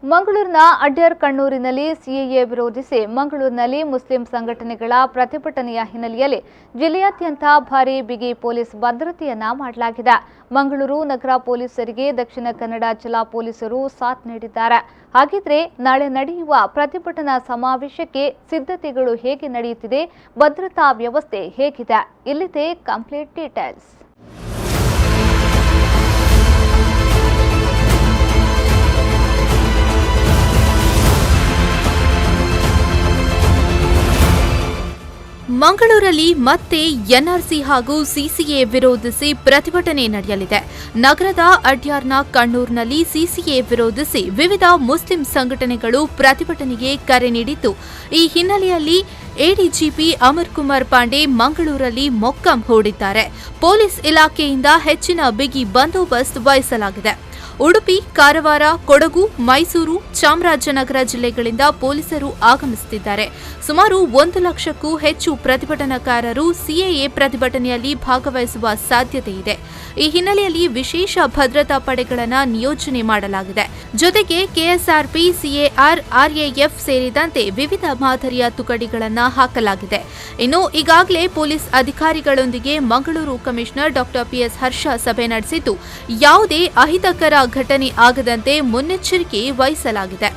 ಮಂಗಳೂರಿನ ಅಡ್ಯಾರ್ ಕಣ್ಣೂರಿನಲ್ಲಿ ಸಿಎಎ ವಿರೋಧಿಸಿ ಮಂಗಳೂರಿನಲ್ಲಿ ಮುಸ್ಲಿಂ ಸಂಘಟನೆಗಳ ಪ್ರತಿಭಟನೆಯ ಹಿನ್ನೆಲೆಯಲ್ಲಿ ಜಿಲ್ಲೆಯಾದ್ಯಂತ ಭಾರೀ ಬಿಗಿ ಪೊಲೀಸ್ ಭದ್ರತೆಯನ್ನ ಮಾಡಲಾಗಿದೆ. ಮಂಗಳೂರು ನಗರ ಪೊಲೀಸರಿಗೆ ದಕ್ಷಿಣ ಕನ್ನಡ ಜಿಲ್ಲಾ ಪೊಲೀಸರು ಸಾಥ್ ನೀಡಿದ್ದಾರೆ. ಹಾಗಿದ್ರೆ ನಾಳೆ ನಡೆಯುವ ಪ್ರತಿಭಟನಾ ಸಮಾವೇಶಕ್ಕೆ ಸಿದ್ಧತೆಗಳು ಹೇಗೆ ನಡೆಯುತ್ತಿದೆ, ಭದ್ರತಾ ವ್ಯವಸ್ಥೆ ಹೇಗಿದೆ, ಇಲ್ಲಿದೆ ಕಂಪ್ಲೀಟ್ ಡೀಟೇಲ್ಸ್. ಮಂಗಳೂರಲ್ಲಿ ಮತ್ತೆ ಎನ್ಆರ್ಸಿ ಹಾಗೂ ಸಿಸಿಎ ವಿರೋಧಿಸಿ ಪ್ರತಿಭಟನೆ ನಡೆಯಲಿದೆ. ನಗರದ ಅಡ್ಯಾರ್ನ ಕಣ್ಣೂರಿನಲ್ಲಿ ಸಿಸಿಎ ವಿರೋಧಿಸಿ ವಿವಿಧ ಮುಸ್ಲಿಂ ಸಂಘಟನೆಗಳು ಪ್ರತಿಭಟನೆಗೆ ಕರೆ ನೀಡಿದ್ದು, ಈ ಹಿನ್ನೆಲೆಯಲ್ಲಿ ಎಡಿಜಿಪಿ ಅಮರ್ ಕುಮಾರ್ ಪಾಂಡೆ ಮಂಗಳೂರಲ್ಲಿ ಮೊಕ್ಕಂ ಹೂಡಿದ್ದಾರೆ. ಪೊಲೀಸ್ ಇಲಾಖೆಯಿಂದ ಹೆಚ್ಚಿನ ಬಿಗಿ ಬಂದೋಬಸ್ತ್ ವಹಿಸಲಾಗಿದೆ. ಉಡುಪಿ, ಕಾರವಾರ, ಕೊಡಗು, ಮೈಸೂರು, ಚಾಮರಾಜನಗರ ಜಿಲ್ಲೆಗಳಿಂದ ಪೊಲೀಸರು ಆಗಮಿಸುತ್ತಿದ್ದಾರೆ. ಸುಮಾರು 1 ಲಕ್ಷಕ್ಕೂ ಹೆಚ್ಚು ಪ್ರತಿಭಟನಾಕಾರರು ಸಿಎಎ ಪ್ರತಿಭಟನೆಯಲ್ಲಿ ಭಾಗವಹಿಸುವ ಸಾಧ್ಯತೆ ಇದೆ. ಈ ಹಿನ್ನೆಲೆಯಲ್ಲಿ ವಿಶೇಷ ಭದ್ರತಾ ಪಡೆಗಳನ್ನು ನಿಯೋಜನೆ ಮಾಡಲಾಗಿದೆ. ಜೊತೆಗೆ ಕೆಎಸ್ಆರ್ಪಿ, ಸಿಎಆರ್, ಆರ್ಎಎಫ್ ಸೇರಿದಂತೆ ವಿವಿಧ ಮಾದರಿಯ ತುಕಡಿಗಳನ್ನು ಹಾಕಲಾಗಿದೆ. ಇನ್ನು ಈಗಾಗಲೇ ಪೊಲೀಸ್ ಅಧಿಕಾರಿಗಳೊಂದಿಗೆ ಮಂಗಳೂರು ಕಮಿಷನರ್ ಡಾ ಪಿಎಸ್ ಹರ್ಷ ಸಭೆ ನಡೆಸಿದ್ದು, ಯಾವುದೇ ಅಹಿತಕರ ಘಟನೆ ಆಗದಂತೆ ಮುನ್ನೆಚ್ಚರಿಕೆ ವಹಿಸಲಾಗಿದೆ.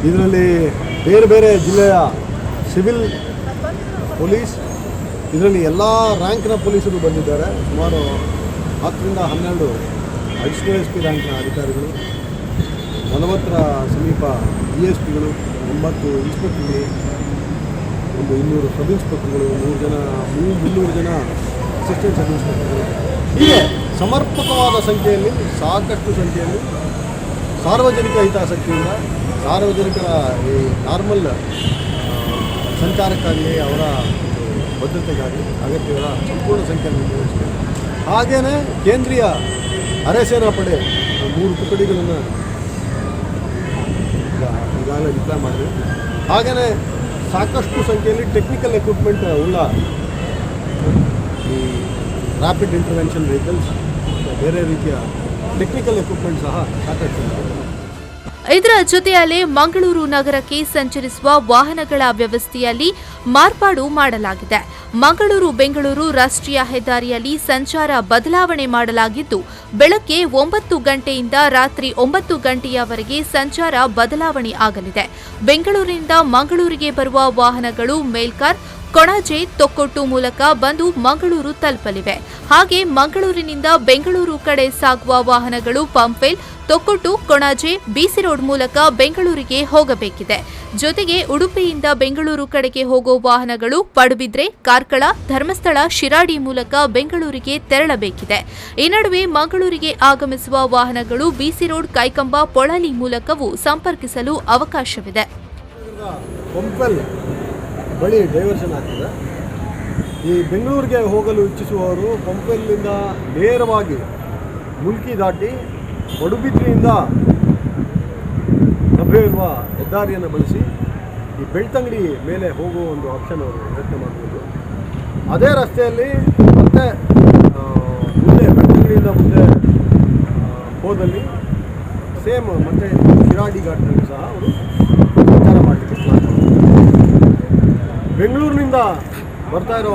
ಇದರಲ್ಲಿ ಬೇರೆ ಬೇರೆ ಜಿಲ್ಲೆಯ ಸಿವಿಲ್ ಪೊಲೀಸ್, ಇದರಲ್ಲಿ ಎಲ್ಲ ರ್ಯಾಂಕ್ನ ಪೊಲೀಸರು ಬಂದಿದ್ದಾರೆ. ಸುಮಾರು 10 ರಿಂದ 12 ಅಡಿಷನಲ್ ಎಸ್ ಪಿ ರ್ಯಾಂಕ್ನ ಅಧಿಕಾರಿಗಳು, 40ರ ಸಮೀಪ DSPಗಳು, 80 ಇನ್ಸ್ಪೆಕ್ಟರ್ಗಳು, ಒಂದು 200 ಸಬ್ ಇನ್ಸ್ಪೆಕ್ಟರ್ಗಳು, 300 ಜನ ಅಸಿಸ್ಟೆಂಟ್ ಸಬ್ ಇನ್ಸ್ಪೆಕ್ಟರ್ಗಳು, ಹೀಗೆ ಸಮರ್ಪಕವಾದ ಸಂಖ್ಯೆಯಲ್ಲಿ, ಸಾಕಷ್ಟು ಸಂಖ್ಯೆಯಲ್ಲಿ ಸಾರ್ವಜನಿಕ ಹಿತಾಸಕ್ತಿಯಿಂದ ಸಾರ್ವಜನಿಕರ ಈ ನಾರ್ಮಲ್ ಸಂಚಾರಕ್ಕಾಗಲಿ ಅವರ ಭದ್ರತೆಗಾಗಿ ಅಗತ್ಯಗಳ ಸಂಪೂರ್ಣ ಸಂಖ್ಯೆಯನ್ನು ನಿರ್ವಹಿಸಿದೆ. ಹಾಗೆಯೇ ಕೇಂದ್ರೀಯ ಅರೆಸೇನಾ ಪಡೆ 3 ತುಕಡಿಗಳನ್ನು ಈಗಾಗಲೇ ಡಿಪ್ಲಾಯ್ ಮಾಡಿದೆ. ಹಾಗೆಯೇ ಸಾಕಷ್ಟು ಸಂಖ್ಯೆಯಲ್ಲಿ ಟೆಕ್ನಿಕಲ್ ಎಕ್ವಿಪ್ಮೆಂಟ್ ಉಳ್ಳ ಈ ರ್ಯಾಪಿಡ್ ಇಂಟರ್ವೆನ್ಷನ್ ವೆಹಿಕಲ್ಸ್, ಬೇರೆ ರೀತಿಯ ಟೆಕ್ನಿಕಲ್ ಎಕ್ವಿಪ್ಮೆಂಟ್ ಸಹ ಸಾಕಷ್ಟು. ಇದರ ಜೊತೆಯಲ್ಲೇ ಮಂಗಳೂರು ನಗರಕ್ಕೆ ಸಂಚರಿಸುವ ವಾಹನಗಳ ವ್ಯವಸ್ಥೆಯಲ್ಲಿ ಮಾರ್ಪಾಡು ಮಾಡಲಾಗಿದೆ. ಮಂಗಳೂರು ಬೆಂಗಳೂರು ರಾಷ್ಟ್ರೀಯ ಹೆದ್ದಾರಿಯಲ್ಲಿ ಸಂಚಾರ ಬದಲಾವಣೆ ಮಾಡಲಾಗಿದ್ದು, ಬೆಳಗ್ಗೆ 9 ಗಂಟೆಯಿಂದ ರಾತ್ರಿ 9 ಗಂಟೆಯವರೆಗೆ ಸಂಚಾರ ಬದಲಾವಣೆ ಆಗಲಿದೆ. ಬೆಂಗಳೂರಿನಿಂದ ಮಂಗಳೂರಿಗೆ ಬರುವ ವಾಹನಗಳು ಮೇಲ್ಕಾರ್, ಕೊಣಾಜೆ, ತೊಕ್ಕೊಟ್ಟು ಮೂಲಕ ಬಂದು ಮಂಗಳೂರು ತಲುಪಲಿವೆ. ಹಾಗೆ ಮಂಗಳೂರಿನಿಂದ ಬೆಂಗಳೂರು ಕಡೆ ಸಾಗುವ ವಾಹನಗಳು ಪಂಪ್ವೆಲ್, ತೊಕ್ಕೊಟ್ಟು, ಕೊಣಾಜೆ, ಬಿಸಿ ರೋಡ್ ಮೂಲಕ ಬೆಂಗಳೂರಿಗೆ ಹೋಗಬೇಕಿದೆ. ಜೊತೆಗೆ ಉಡುಪಿಯಿಂದ ಬೆಂಗಳೂರು ಕಡೆಗೆ ಹೋಗೋ ವಾಹನಗಳು ಪಡುಬಿದ್ರೆ, ಕಾರ್ಕಳ, ಧರ್ಮಸ್ಥಳ, ಶಿರಾಡಿ ಮೂಲಕ ಬೆಂಗಳೂರಿಗೆ ತೆರಳಬೇಕಿದೆ. ಈ ನಡುವೆ ಮಂಗಳೂರಿಗೆ ಆಗಮಿಸುವ ವಾಹನಗಳು ಬಿಸಿ ರೋಡ್, ಕೈಕಂಬ, ಪೊಳಲಿ ಮೂಲಕವೂ ಸಂಪರ್ಕಿಸಲು ಅವಕಾಶವಿದೆ. ಬಳಿ ಡೈವರ್ಷನ್ ಆಗ್ತದೆ. ಈ ಬೆಂಗಳೂರಿಗೆ ಹೋಗಲು ಇಚ್ಛಿಸುವವರು ಪಂಪೆಲ್ಲಿಂದ ನೇರವಾಗಿ ಮುಲ್ಕಿ ದಾಟಿ ಪಡುಬಿದ್ರಿಯಿಂದ ಲಭ್ಯವಿರುವ ಹೆದ್ದಾರಿಯನ್ನು ಬಳಸಿ ಈ ಬೆಳ್ತಂಗಡಿ ಮೇಲೆ ಹೋಗುವ ಒಂದು ಆಪ್ಷನ್ ಅವರು ಪ್ರಯತ್ನ ಮಾಡಬಹುದು. ಅದೇ ರಸ್ತೆಯಲ್ಲಿ ಮತ್ತೆ ಮುಂದೆ ಬೆಳ್ತಂಗಡಿಯಿಂದ ಮುಂದೆ ಹೋದಲ್ಲಿ ಸೇಮ್ ಮತ್ತೆ ಶಿರಾಡಿ ಘಾಟ್ನಲ್ಲಿ ಸಹ ಅವರು ಸಂಚಾರ ಮಾಡಲಿಕ್ಕೆ ಪ್ಲಾನ್ ಮಾಡ್ತಾರೆ. ಬೆಂಗಳೂರಿನಿಂದ ಬರ್ತಾ ಇರೋ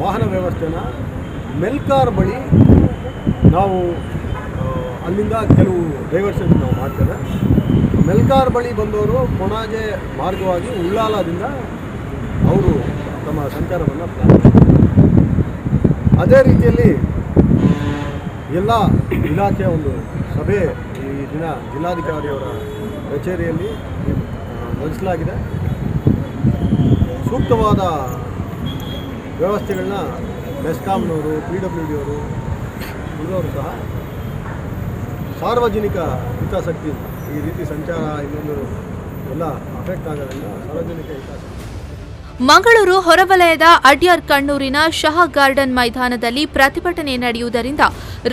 ವಾಹನ ವ್ಯವಸ್ಥೆನ ಮೆಲ್ಕಾರ್ ಬಳಿ ನಾವು ಅಲ್ಲಿಂದ ಕೆಲವು ಡೈವರ್ಷನ್ ನಾವು ಮಾಡ್ತೇವೆ. ಮೆಲ್ಕಾರ್ ಬಳಿ ಬಂದವರು ಕೊಣಾಜೆ ಮಾರ್ಗವಾಗಿ ಉಳ್ಳಾಲದಿಂದ ಅವರು ತಮ್ಮ ಸಂಚಾರವನ್ನು ಪ್ಲಾನ್ ಮಾಡ್ತಾರೆ. ಅದೇ ರೀತಿಯಲ್ಲಿ ಎಲ್ಲ ಇಲಾಖೆಯ ಒಂದು ಸಭೆ ಈ ದಿನ ಜಿಲ್ಲಾಧಿಕಾರಿಯವರ ಕಚೇರಿಯಲ್ಲಿ ನಡೆಸಲಾಗಿದೆ. ಸೂಕ್ತವಾದ ವ್ಯವಸ್ಥೆಗಳನ್ನ ಮೆಸ್ಕಾಂನವರು, PWD ಅವರು ಉಳಿದವರು ಸಹ ಸಾರ್ವಜನಿಕ ಹಿತಾಸಕ್ತಿ, ಈ ರೀತಿ ಸಂಚಾರ ಇನ್ನೊಂದು ಎಲ್ಲ ಅಫೆಕ್ಟ್ ಆಗೋದ್ರಿಂದ ಸಾರ್ವಜನಿಕ ಹಿತಾಸಕ್ತಿ. ಮಂಗಳೂರು ಹೊರವಲಯದ ಅಡ್ಯಾರ್ ಕಣ್ಣೂರಿನ ಶಹಾ ಗಾರ್ಡನ್ ಮೈದಾನದಲ್ಲಿ ಪ್ರತಿಭಟನೆ ನಡೆಯುವುದರಿಂದ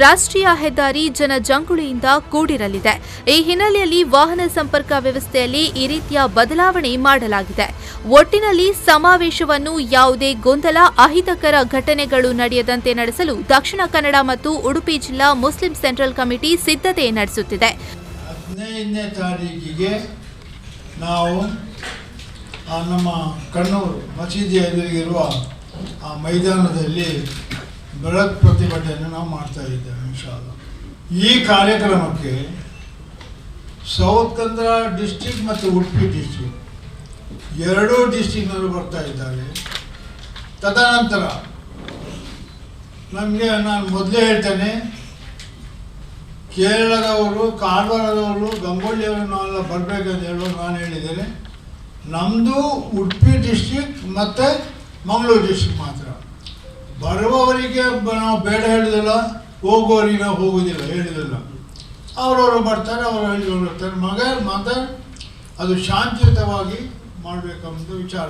ರಾಷ್ಟ್ರೀಯ ಹೆದ್ದಾರಿ ಜನಜಂಗುಳಿಯಿಂದ ಕೂಡಿರಲಿದೆ. ಈ ಹಿನ್ನೆಲೆಯಲ್ಲಿ ವಾಹನ ಸಂಪರ್ಕ ವ್ಯವಸ್ಥೆಯಲ್ಲಿ ಈ ರೀತಿಯ ಬದಲಾವಣೆ ಮಾಡಲಾಗಿದೆ. ಒಟ್ಟಿನಲ್ಲಿ ಸಮಾವೇಶವನ್ನು ಯಾವುದೇ ಗೊಂದಲ, ಅಹಿತಕರ ಘಟನೆಗಳು ನಡೆಯದಂತೆ ನಡೆಸಲು ದಕ್ಷಿಣ ಕನ್ನಡ ಮತ್ತು ಉಡುಪಿ ಜಿಲ್ಲಾ ಮುಸ್ಲಿಂ ಸೆಂಟ್ರಲ್ ಕಮಿಟಿ ಸಿದ್ಧತೆ ನಡೆಸುತ್ತಿದೆ. 15ನೇ ತಾರೀಕಿಗೆ ನಾವು ನಮ್ಮ ಕಣ್ಣೂರು ಮಸೀದಿ ಎದುರಿಗಿರುವ ಆ ಮೈದಾನದಲ್ಲಿ ಬೃಹತ್ ಪ್ರತಿಭಟನೆ ನಾವು ಮಾಡ್ತಾ ಇದ್ದೇವೆ ಇನ್ಶಾಅಲ್ಲಾ. ಈ ಕಾರ್ಯಕ್ರಮಕ್ಕೆ ಸೌತ್ ಕನ್ನಡ ಡಿಸ್ಟ್ರಿಕ್ಟ್ ಮತ್ತು ಉಡುಪಿ ಡಿಸ್ಟ್ರಿಕ್ಟ್ ಎರಡೂ ಡಿಸ್ಟ್ರಿಕ್ಟ್ನವರು ಬರ್ತಾ ಇದ್ದಾರೆ. ತದನಂತರ ನಮಗೆ ನಾನು ಮೊದಲೇ ಹೇಳ್ತೇನೆ, ಕೇರಳದವರು, ಕಾರವಾರದವರು, ಗಂಗೊಳ್ಳಿಯವರು ನಾವೆಲ್ಲ ಬರಬೇಕಂತ ಹೇಳೋದು ನಾನು ಹೇಳಿದ್ದೇನೆ. ನಮ್ಮದು ಉಡುಪಿ ಡಿಸ್ಟ್ರಿಕ್ಟ್ ಮತ್ತು ಮಂಗಳೂರು ಡಿಸ್ಟ್ರಿಕ್ಟ್ ಮಾತ್ರ. ಬರುವವರಿಗೆ ನಾವು ಬೇಡ ಹೇಳಿದಿಲ್ಲ, ಹೋಗುವವರಿಗೆ ನಾವು ಹೋಗೋದಿಲ್ಲ ಹೇಳಿದಿಲ್ಲ. ಅವರವರು ಬರ್ತಾರೆ, ಅವರು ಹೇಳಿದವರು ಬರ್ತಾರೆ. ಮತ್ತೆ ಅದು ಶಾಂತಿಯುತವಾಗಿ ಮಾಡಬೇಕೆಂಬ ವಿಚಾರ.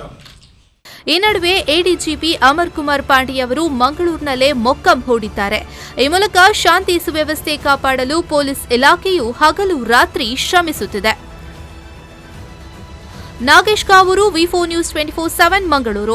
ಈ ನಡುವೆ ಎಡಿಜಿಪಿ ಅಮರ್ ಕುಮಾರ್ ಪಾಂಡೆ ಅವರು ಮಂಗಳೂರಿನಲ್ಲೇ ಮೊಕ್ಕಂ ಹೂಡಿದ್ದಾರೆ. ಈ ಮೂಲಕ ಶಾಂತಿ ಸುವ್ಯವಸ್ಥೆ ಕಾಪಾಡಲು ಪೊಲೀಸ್ ಇಲಾಖೆಯು ಹಗಲು ರಾತ್ರಿ ಶ್ರಮಿಸುತ್ತಿದೆ. ನಾಗೇಶ್ ಕಾವೂರು, ವಿ4 ನ್ಯೂಸ್ 24/7 ಮಂಗಳೂರು.